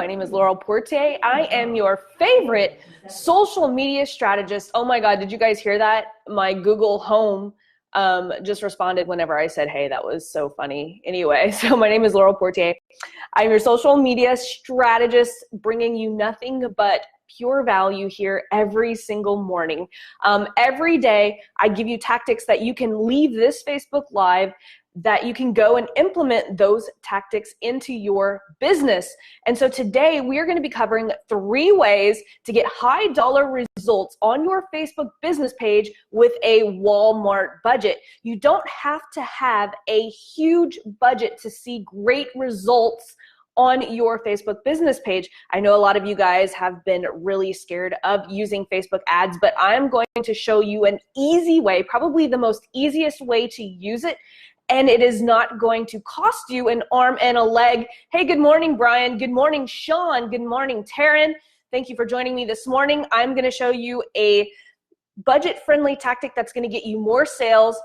My name is Laurel Portier. I am your favorite social media strategist. Oh my God, did you guys hear that? My Google Home just responded whenever I said, hey, that was so funny. Anyway, so my name is Laurel Portier. I'm your social media strategist, bringing you nothing but pure value here every single morning. Every day, I give you tactics that you can leave this Facebook Live, that you can go and implement those tactics into your business. And so today we are going to be covering 3 ways to get high dollar results on your Facebook business page with a Walmart budget. You don't have to have a huge budget to see great results on your Facebook business page. I know a lot of you guys have been really scared of using Facebook ads, but I'm going to show you an easy way, probably the most easiest way to use it. And it is not going to cost you an arm and a leg. Hey, good morning, Brian. Good morning, Sean. Good morning, Taryn. Thank you for joining me this morning. I'm going to show you a budget-friendly tactic that's going to get you more sales.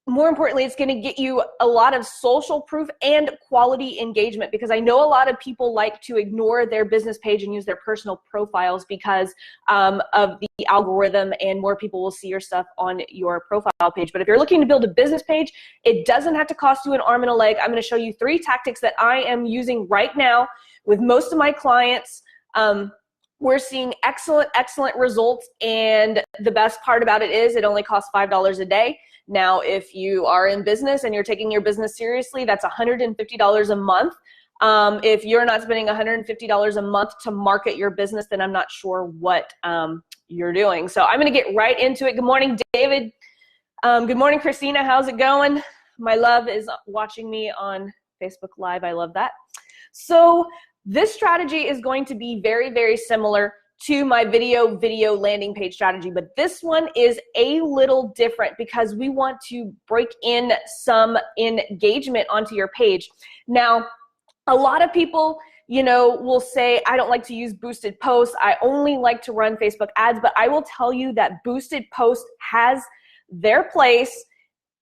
More importantly, it's going to get you a lot of social proof and quality engagement, because I know a lot of people like to ignore their business page and use their personal profiles because of the algorithm, and more people will see your stuff on your profile page. But if you're looking to build a business page, it doesn't have to cost you an arm and a leg. I'm going to show you 3 tactics that I am using right now with most of my clients. We're seeing excellent results, and the best part about it is it only costs $5 a day. Now, if you are in business and you're taking your business seriously, that's $150 a month. If you're not spending $150 a month to market your business, then I'm not sure what you're doing. So I'm going to get right into it. Good morning, David. Good morning, Christina. How's it going? My love is watching me on Facebook Live. I love that. So this strategy is going to be very, very similar to my video landing page strategy, but this one is a little different because we want to break in some engagement onto your page. Now, a lot of people, will say, I don't like to use boosted posts. I only like to run Facebook ads, but I will tell you that boosted post has their place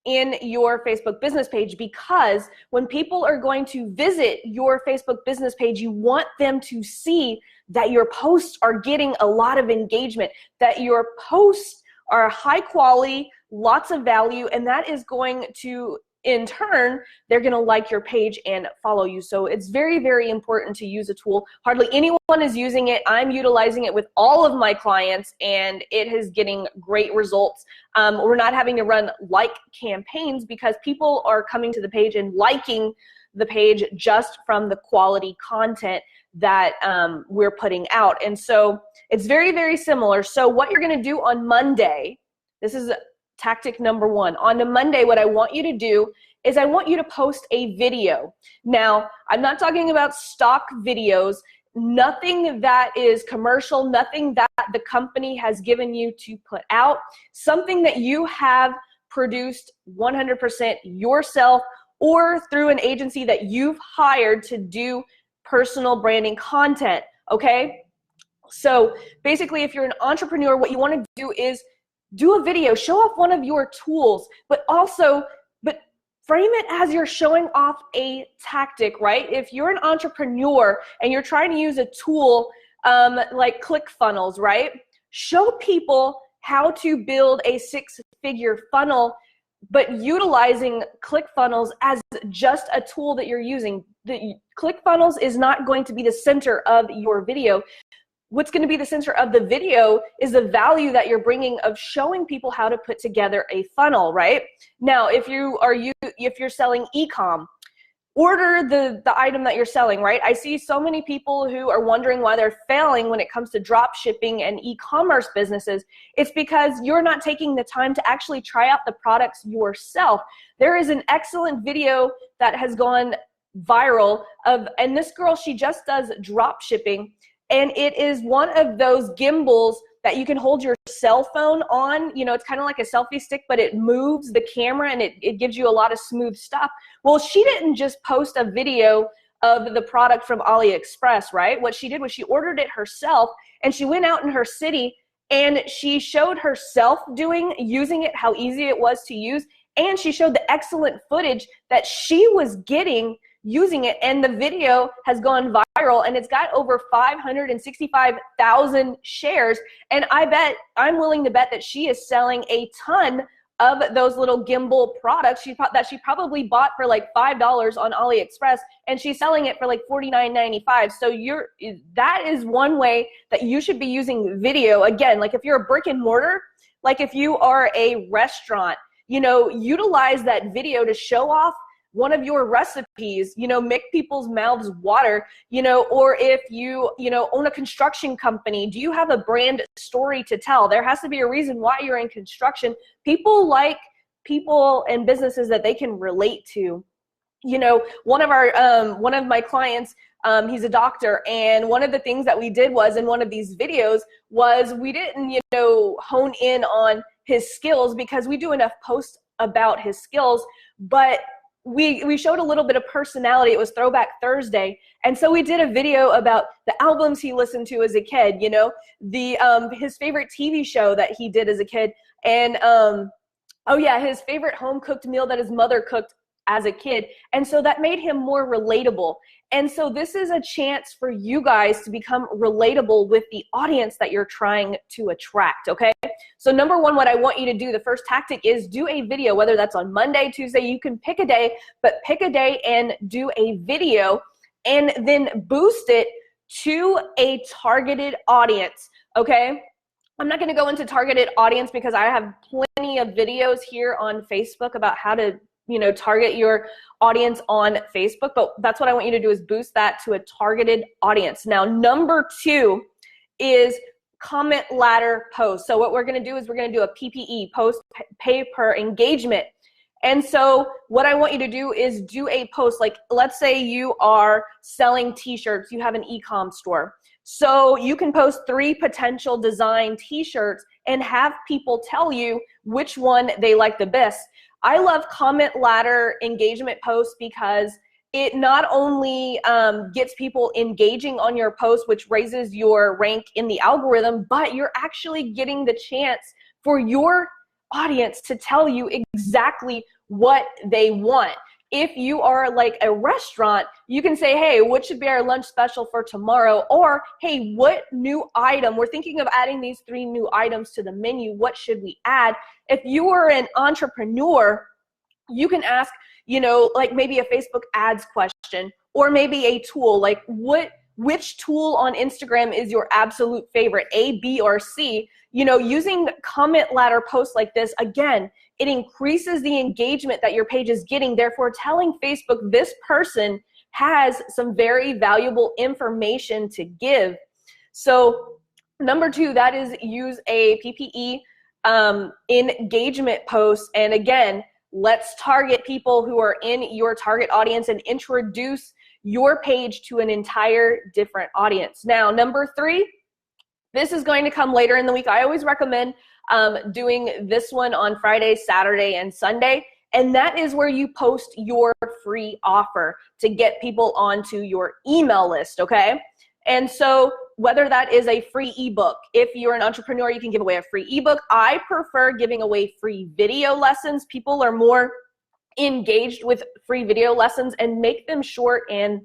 in your Facebook business page, because when people are going to visit your Facebook business page, you want them to see that your posts are getting a lot of engagement, that your posts are high quality, lots of value, and that is going to, in turn, they're going to like your page and follow you. So it's very, very important to use a tool. Hardly anyone is using it. I'm utilizing it with all of my clients, and it is getting great results. We're not having to run like campaigns because people are coming to the page and liking the page just from the quality content that we're putting out. And so it's very, very similar. So what you're going to do on Monday, this is tactic number 1. On a Monday, what I want you to do is I want you to post a video. Now, I'm not talking about stock videos, nothing that is commercial, nothing that the company has given you to put out, something that you have produced 100% yourself or through an agency that you've hired to do personal branding content, okay? So basically, if you're an entrepreneur, what you want to do is do a video, show off one of your tools, but frame it as you're showing off a tactic, right? If you're an entrepreneur and you're trying to use a tool like ClickFunnels, right? Show people how to build a 6-figure funnel, but utilizing ClickFunnels as just a tool that you're using. The ClickFunnels is not going to be the center of your video. What's going to be the center of the video is the value that you're bringing of showing people how to put together a funnel, right? Now, if you're selling e-com, order the item that you're selling, right? I see so many people who are wondering why they're failing when it comes to drop shipping and e-commerce businesses. It's because you're not taking the time to actually try out the products yourself. There is an excellent video that has gone viral and this girl, she just does drop shipping. And it is one of those gimbals that you can hold your cell phone on. It's kind of like a selfie stick, but it moves the camera and it gives you a lot of smooth stuff. Well, she didn't just post a video of the product from AliExpress, right? What she did was she ordered it herself, and she went out in her city and she showed herself using it, how easy it was to use. And she showed the excellent footage that she was getting using it, and the video has gone viral, and it's got over 565,000 shares. And I'm willing to bet that she is selling a ton of those little gimbal products that she probably bought for like $5 on AliExpress, and she's selling it for like $49.95. So that is one way that you should be using video. Again, like if you're a brick and mortar, like if you are a restaurant, utilize that video to show off one of your recipes, make people's mouths water, or if you own a construction company, do you have a brand story to tell? There has to be a reason why you're in construction. People like people and businesses that they can relate to. One of my clients, he's a doctor, and one of the things that we did was in one of these videos was we didn't, hone in on his skills because we do enough posts about his skills, but we showed a little bit of personality. It was Throwback Thursday. And so we did a video about the albums he listened to as a kid, his favorite TV show that he did as a kid. And, his favorite home cooked meal that his mother cooked as a kid. And so that made him more relatable. And so this is a chance for you guys to become relatable with the audience that you're trying to attract, okay? So number one, what I want you to do, the first tactic is do a video, whether that's on Monday, Tuesday, you can pick a day, but pick a day and do a video and then boost it to a targeted audience, okay? I'm not gonna go into targeted audience because I have plenty of videos here on Facebook about how to target your audience on Facebook, but that's what I want you to do is boost that to a targeted audience. Now, number two is comment ladder posts. So what we're going to do is we're going to do a PPE, post pay per engagement. And so what I want you to do is do a post, like let's say you are selling t-shirts, you have an e-com store. So you can post 3 potential design t-shirts and have people tell you which one they like the best. I love comment ladder engagement posts because it not only gets people engaging on your post, which raises your rank in the algorithm, but you're actually getting the chance for your audience to tell you exactly what they want. If you are like a restaurant, you can say, hey, what should be our lunch special for tomorrow? Or, hey, what new item? We're thinking of adding these 3 new items to the menu. What should we add? If you are an entrepreneur, you can ask, like maybe a Facebook ads question, or maybe a tool, like which tool on Instagram is your absolute favorite, A, B, or C? Using comment ladder posts like this, again, it increases the engagement that your page is getting, therefore telling Facebook this person has some very valuable information to give. So number 2, that is use a PPE engagement post. And again, let's target people who are in your target audience and introduce your page to an entire different audience. Now, number 3, this is going to come later in the week. I always recommend doing this one on Friday, Saturday, and Sunday. And that is where you post your free offer to get people onto your email list, okay? And so whether that is a free ebook, if you're an entrepreneur, you can give away a free ebook. I prefer giving away free video lessons. People are more engaged with free video lessons, and make them short and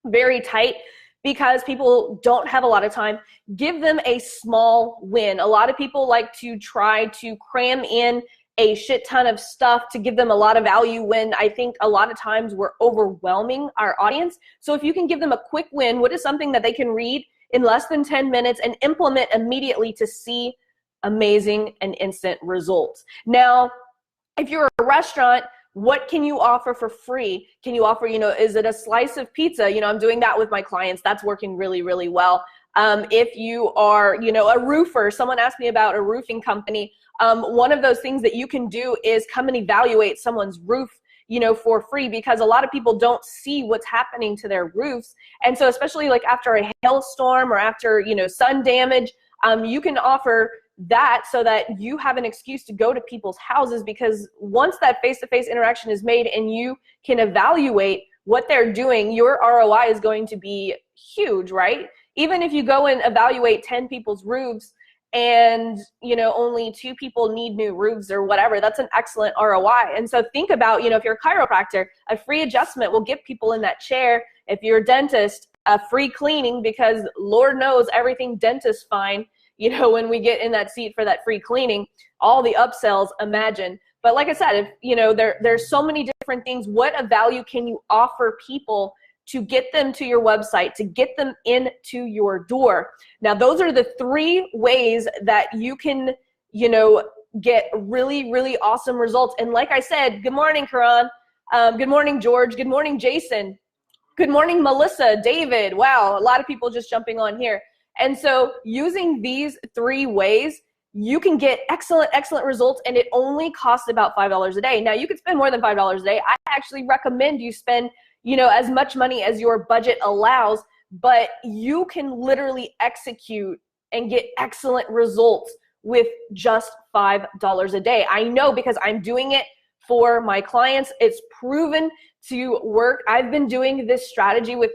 very tight because people don't have a lot of time. Give them a small win. A lot of people like to try to cram in a shit ton of stuff to give them a lot of value when I think a lot of times we're overwhelming our audience. So if you can give them a quick win, what is something that they can read in less than 10 minutes and implement immediately to see amazing and instant results. Now, if you're a restaurant, what can you offer for free? Can you offer, is it a slice of pizza? I'm doing that with my clients. That's working really, really well. If you are, a roofer, someone asked me about a roofing company. One of those things that you can do is come and evaluate someone's roof, for free, because a lot of people don't see what's happening to their roofs. And so especially like after a hailstorm or after, sun damage, you can offer that so that you have an excuse to go to people's houses, because once that face-to-face interaction is made and you can evaluate what they're doing, your ROI is going to be huge, right? Even if you go and evaluate 10 people's roofs and only 2 people need new roofs or whatever, that's an excellent ROI. And so think about, if you're a chiropractor, a free adjustment will get people in that chair. If you're a dentist, a free cleaning, because Lord knows everything dentists find, when we get in that seat for that free cleaning, all the upsells, imagine. But like I said, if there's so many different things, what a value can you offer people to get them to your website, to get them into your door? Now, those are the 3 ways that you can, get really, really awesome results. And like I said, good morning, Karan. Good morning, George. Good morning, Jason. Good morning, Melissa, David. Wow, a lot of people just jumping on here. And so using these 3 ways, you can get excellent, excellent results, and it only costs about $5 a day. Now, you could spend more than $5 a day. I actually recommend you spend as much money as your budget allows, but you can literally execute and get excellent results with just $5 a day. I know, because I'm doing it for my clients. It's proven to work. I've been doing this strategy with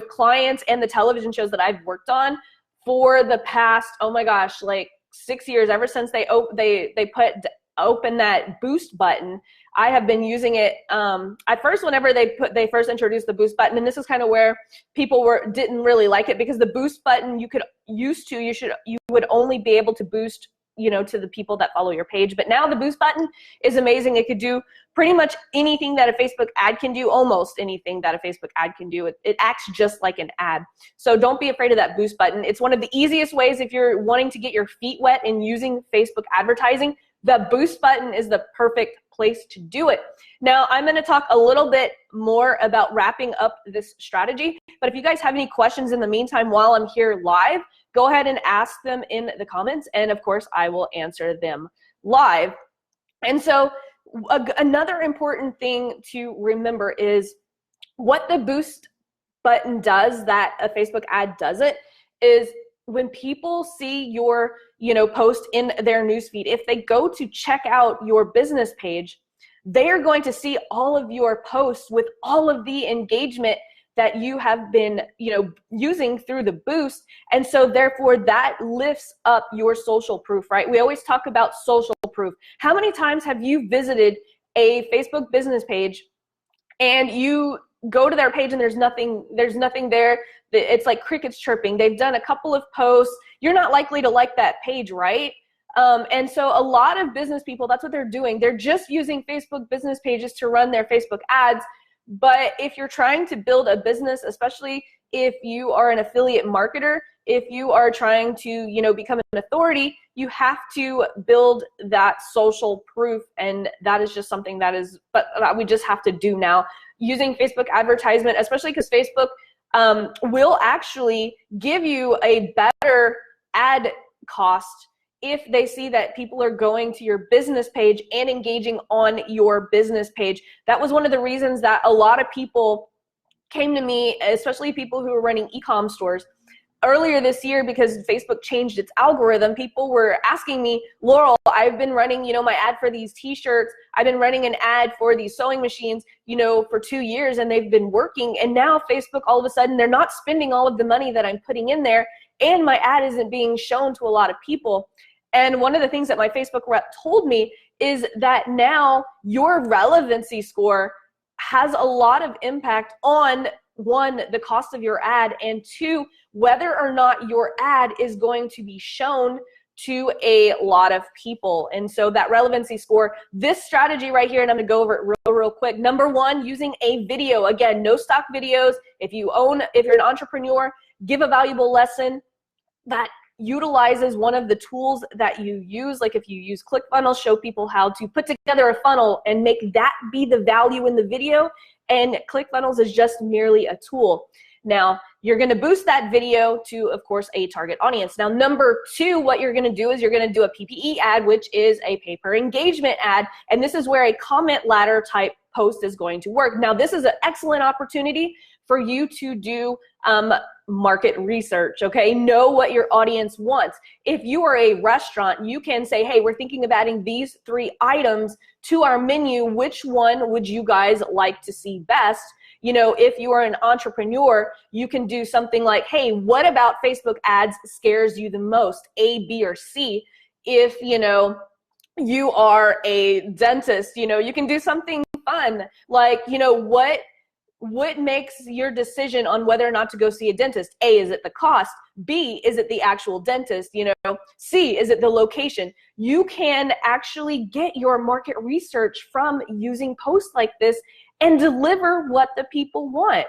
clients and the television shows that I've worked on for the past, oh my gosh, like 6 years, ever since they open that boost button. I have been using it. At first, whenever they first introduced the boost button, and this is kind of where people didn't really like it, because the boost button you would only be able to boost to the people that follow your page. But now the boost button is amazing. It could do pretty much anything that a Facebook ad can do, almost anything that a Facebook ad can do. It acts just like an ad. So don't be afraid of that boost button. It's one of the easiest ways if you're wanting to get your feet wet in using Facebook advertising. The boost button is the perfect place to do it. Now, I'm going to talk a little bit more about wrapping up this strategy, but if you guys have any questions in the meantime while I'm here live, go ahead and ask them in the comments, and of course, I will answer them live. And so another important thing to remember is what the boost button does that a Facebook ad doesn't is when people see your post in their newsfeed, if they go to check out your business page, they are going to see all of your posts with all of the engagement that you have been using through the boost. And so therefore that lifts up your social proof, right? We always talk about social proof. How many times have you visited a Facebook business page and you go to their page and there's nothing there? It's like crickets chirping. They've done a couple of posts. You're not likely to like that page, right? And so a lot of business people, that's what they're doing. They're just using Facebook business pages to run their Facebook ads. But if you're trying to build a business, especially if you are an affiliate marketer, if you are trying to, become an authority, you have to build that social proof. And that is just something that we just have to do now. Using Facebook advertisement, especially because Facebook will actually give you a better ad cost if they see that people are going to your business page and engaging on your business page. That was one of the reasons that a lot of people came to me, especially people who were running e-com stores. Earlier this year, because Facebook changed its algorithm, people were asking me, Laurel, I've been running, my ad for these t-shirts. I've been running an ad for these sewing machines, for 2 years, and they've been working. And now Facebook, all of a sudden, they're not spending all of the money that I'm putting in there, and my ad isn't being shown to a lot of people. And one of the things that my Facebook rep told me is that now your relevancy score has a lot of impact on, 1, the cost of your ad, and 2, whether or not your ad is going to be shown to a lot of people. And so that relevancy score, this strategy right here, and I'm gonna go over it real quick. Number 1, using a video. Again, no stock videos. If you're an entrepreneur, give a valuable lesson that utilizes one of the tools that you use. Like if you use ClickFunnels, show people how to put together a funnel and make that be the value in the video. And ClickFunnels is just merely a tool. Now, you're going to boost that video to, of course, a target audience. Now, number 2, what you're going to do is you're going to do a PPE ad, which is a pay-per engagement ad. And this is where a comment ladder type post is going to work. Now, this is an excellent opportunity for you to do market research, okay? Know what your audience wants. If you are a restaurant, you can say, hey, we're thinking of adding these 3 items to our menu. Which one would you guys like to see best? You know, if you are an entrepreneur, you can do something like, hey, what about Facebook ads scares you the most? A, B, or C. If, you know, you are a dentist, you know, you can do something fun. Like, you know, what makes your decision on whether or not to go see a dentist? A, is it the cost? B, is it the actual dentist? You know, C, is it the location? You can actually get your market research from using posts like this and deliver what the people want.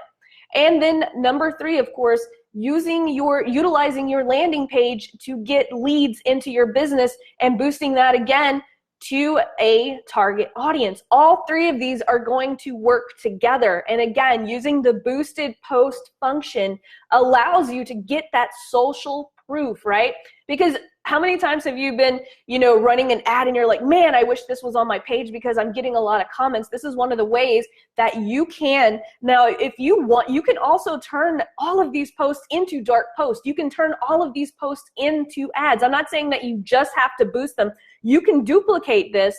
And then number 3, of course, utilizing your landing page to get leads into your business and boosting that again to a target audience. All 3 of these are going to work together. And again, using the boosted post function allows you to get that social proof, right? Because how many times have you been, you know, running an ad and you're like, man, I wish this was on my page because I'm getting a lot of comments. This is one of the ways that you can, now if you want, you can also turn all of these posts into dark posts. You can turn all of these posts into ads. I'm not saying that you just have to boost them. You can duplicate this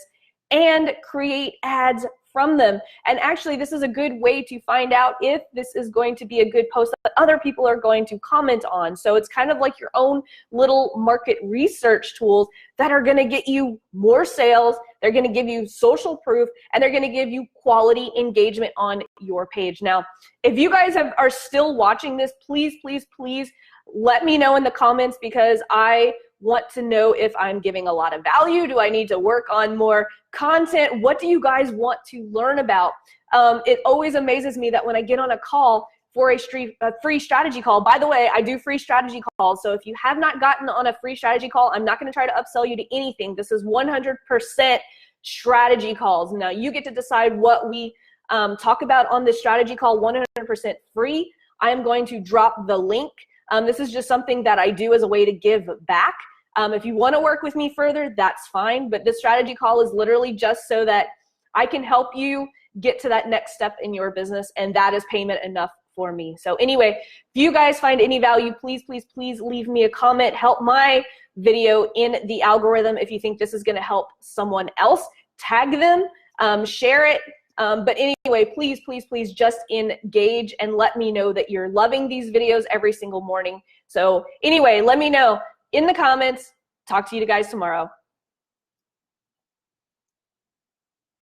and create ads from them. And actually, this is a good way to find out if this is going to be a good post that other people are going to comment on. So it's kind of like your own little market research tools that are going to get you more sales. They're going to give you social proof, and they're going to give you quality engagement on your page. Now, if you guys are still watching this, please, please, please let me know in the comments, because I want to know if I'm giving a lot of value. Do I need to work on more content? What do you guys want to learn about? It always amazes me that when I get on a call for a free strategy call, by the way, I do free strategy calls. So if you have not gotten on a free strategy call, I'm not going to try to upsell you to anything. This is 100% strategy calls. Now you get to decide what we talk about on this strategy call, 100% free. I am going to drop the link. This is just something that I do as a way to give back. If you want to work with me further, that's fine. But this strategy call is literally just so that I can help you get to that next step in your business. And that is payment enough for me. So anyway, if you guys find any value, please, please, please leave me a comment. Help my video in the algorithm. If you think this is going to help someone else, tag them, share it. But anyway, please, please, please just engage and let me know that you're loving these videos every single morning. So anyway, let me know in the comments. Talk to you guys tomorrow.